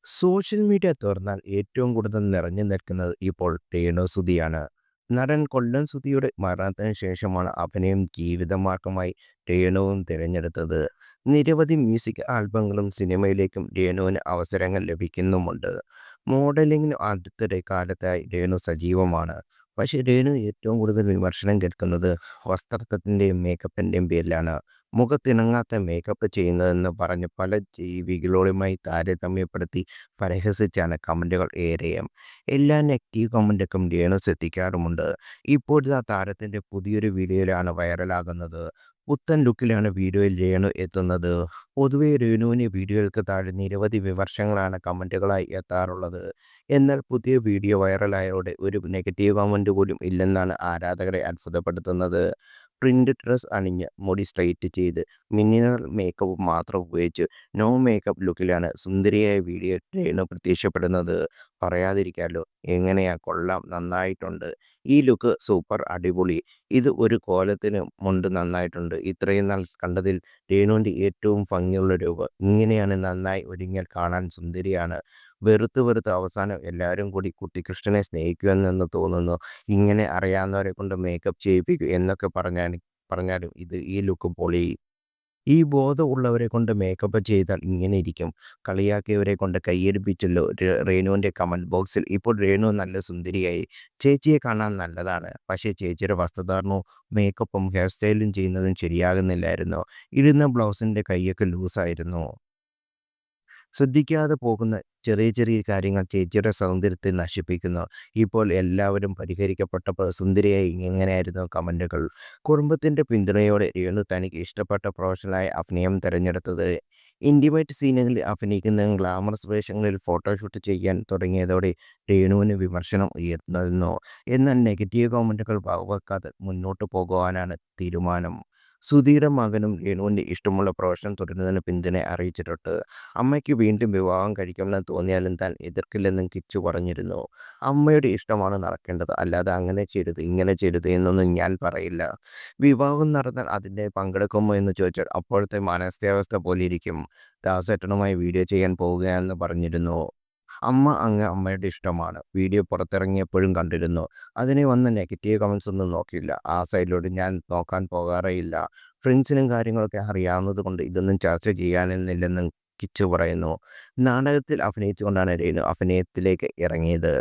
Social media തുറന്നാൽ ഏറ്റവും കൂടുതൽ നിറഞ്ഞു നിൽക്കുന്നത് ഇപ്പോൾ രേണു സുധിയാണ്. നടൻ കൊല്ലം സുധിയുടെ മരണത്തിന് ശേഷമാണ് അഭിനയം ജീവിതമാർഗമായി രേണുവും തിരഞ്ഞെടുത്തത്. നിരവധി മ്യൂസിക് ആൽബങ്ങളും സിനിമയിലേക്കും രേണുവിന് അവസരങ്ങൾ ലഭിക്കുന്നുമുണ്ട്. മോഡലിംഗിന് അടുത്തിടെ കാലത്തായി രേണു സജീവമാണ്. പക്ഷേ രേണു ഏറ്റവും കൂടുതൽ വിമർശനം കേൾക്കുന്നത് വസ്ത്രത്തിൻ്റെയും മേക്കപ്പിൻ്റെയും പേരിലാണ്. മുഖത്തിണങ്ങാത്ത മേക്കപ്പ് ചെയ്യുന്നതെന്ന് പറഞ്ഞ് പല ജീവികളോടുമായി താരതമ്യപ്പെടുത്തി പരിഹസിച്ചാണ് കമൻറ്റുകൾ ഏറെയും. എല്ലാ നെഗറ്റീവ് കമൻറ്റൊക്കെ രേണു ശ്രദ്ധിക്കാറുമുണ്ട്. ഇപ്പോഴത്തെ താരത്തിൻ്റെ പുതിയൊരു വീഡിയോയിലാണ് വൈറലാകുന്നത്. പുത്തൻ ലുക്കിലാണ് വീഡിയോയിൽ രേണു എത്തുന്നത്. പൊതുവെ രേണുവിന് വീഡിയോകൾക്ക് താഴെ നിരവധി വിമർശനങ്ങളാണ് കമൻറ്റുകളായി എത്താറുള്ളത്. എന്നാൽ പുതിയ വീഡിയോ വൈറലായതോടെ ഒരു നെഗറ്റീവ് കമൻറ്റ് പോലും ഇല്ലെന്നാണ് ആരാധകരെ അത്ഭുതപ്പെടുത്തുന്നത്. പ്രിന്റ് ഡ്രസ് അണിഞ്ഞ് മുടി സ്ട്രെയിറ്റ് ചെയ്ത് മിനിമൽ മേക്കപ്പ് മാത്രം ഉപയോഗിച്ച് നോ മേക്കപ്പ് ലുക്കിലാണ് സുന്ദരിയായ വീഡിയോ രേണു പ്രത്യക്ഷപ്പെടുന്നത്. പറയാതിരിക്കാലോ, എങ്ങനെയാ, കൊള്ളാം, നന്നായിട്ടുണ്ട്. ഈ ലുക്ക് സൂപ്പർ അടിപൊളി. ഇത് ഒരു കോലത്തിന് മുണ്ട് നന്നായിട്ടുണ്ട്. ഇത്രയും നാൾ കണ്ടതിൽ രേണുവിൻ്റെ ഏറ്റവും ഭംഗിയുള്ള രൂപം. ഇങ്ങനെയാണ് നന്നായി ഒരുങ്ങിയാൽ കാണാൻ സുന്ദരിയാണ്. വെറുത്ത് വെറുത്ത് അവസാനം എല്ലാവരും കൂടി കുട്ടിക്കൃഷ്ണനെ സ്നേഹിക്കുമെന്ന് തോന്നുന്നു. ഇങ്ങനെ അറിയാവുന്നവരെ കൊണ്ട് മേക്കപ്പ് ചെയ്യിപ്പിക്കും എന്നൊക്കെ പറഞ്ഞാലും ഈ ലുക്ക് പൊളി. ഈ ബോധമുള്ളവരെ കൊണ്ട് മേക്കപ്പ് ചെയ്താൽ ഇങ്ങനെ ഇരിക്കും. കളിയാക്കിയവരെ കൊണ്ട് കൈയടിപ്പിച്ചല്ലോ. റേണുവിൻ്റെ കമൻറ്റ് ബോക്സിൽ ഇപ്പോൾ രേണു നല്ല സുന്ദരിയായി. ചേച്ചിയെ കാണാൻ നല്ലതാണ്. പക്ഷേ ചേച്ചിയുടെ വസ്ത്രധാരണവും മേക്കപ്പും ഹെയർ സ്റ്റൈലും ചെയ്യുന്നതും ശരിയാകുന്നില്ലായിരുന്നു. ഇടുന്ന ബ്ലൗസിൻ്റെ കൈയൊക്കെ ലൂസായിരുന്നു. ശ്രദ്ധിക്കാതെ പോകുന്ന ചെറിയ ചെറിയ കാര്യങ്ങൾ ചേച്ചിയുടെ സൗന്ദര്യത്തെ നശിപ്പിക്കുന്നു. ഇപ്പോൾ എല്ലാവരും പരിഹരിക്കപ്പെട്ടപ്പോൾ സുന്ദരിയായി ഇങ്ങനെയായിരുന്നു കമൻറ്റുകൾ. കുടുംബത്തിൻ്റെ പിന്തുണയോടെ രേണു തനിക്ക് ഇഷ്ടപ്പെട്ട പ്രൊഫഷണലായ അഭിനയം തിരഞ്ഞെടുത്തത്. ഇൻറ്റിമേറ്റ് സീനുകളിൽ അഭിനയിക്കുന്നതും ഗ്ലാമറസ് വേഷങ്ങളിൽ ഫോട്ടോഷൂട്ട് ചെയ്യാൻ തുടങ്ങിയതോടെ രേണുവിന് വിമർശനം ഉയർന്നിരുന്നു. എന്നാൽ നെഗറ്റീവ് കമൻറ്റുകൾ വകവെക്കാതെ മുന്നോട്ട് പോകുവാനാണ് തീരുമാനം. സുധിയുടെ മകനും രേണുവിൻ്റെ ഇഷ്ടമുള്ള പ്രൊഫഷൻ തുടരുന്നതിന് പിന്തുണ അറിയിച്ചിട്ടുണ്ട്. അമ്മയ്ക്ക് വീണ്ടും വിവാഹം കഴിക്കണമെന്ന് തോന്നിയാലും താൻ എതിർക്കില്ലെന്നും കിച്ചു പറഞ്ഞിരുന്നു. അമ്മയുടെ ഇഷ്ടമാണ് നടക്കേണ്ടത്, അല്ലാതെ അങ്ങനെ ചെയ്യരുത് ഇങ്ങനെ ചെയ്യരുത് എന്നൊന്നും ഞാൻ പറയില്ല. വിവാഹം നടന്നാൽ അതിൻ്റെ പങ്കെടുക്കുമോ എന്ന് ചോദിച്ചാൽ അപ്പോഴത്തെ മാനസികാവസ്ഥ പോലെയിരിക്കും. ദാസേട്ടനുമായി വീഡിയോ ചെയ്യാൻ പോവുകയാണെന്ന് പറഞ്ഞിരുന്നു. അമ്മയുടെ ഇഷ്ടമാണ്. വീഡിയോ പുറത്തിറങ്ങിയപ്പോഴും കണ്ടിരുന്നു. അതിനെ വന്ന നെഗറ്റീവ് കമൻസ് ഒന്നും നോക്കിയില്ല. ആ സൈഡിലോട്ട് ഞാൻ നോക്കാൻ പോകാറേയില്ല. ഫ്രണ്ട്സിനും കാര്യങ്ങളൊക്കെ അറിയാവുന്നത് കൊണ്ട് ഇതൊന്നും ചർച്ച ചെയ്യാനില്ലെന്നും കിച്ചു പറയുന്നു. നാടകത്തിൽ അഭിനയിച്ചുകൊണ്ടാണ് രേണു അഭിനയത്തിലേക്ക് ഇറങ്ങിയത്.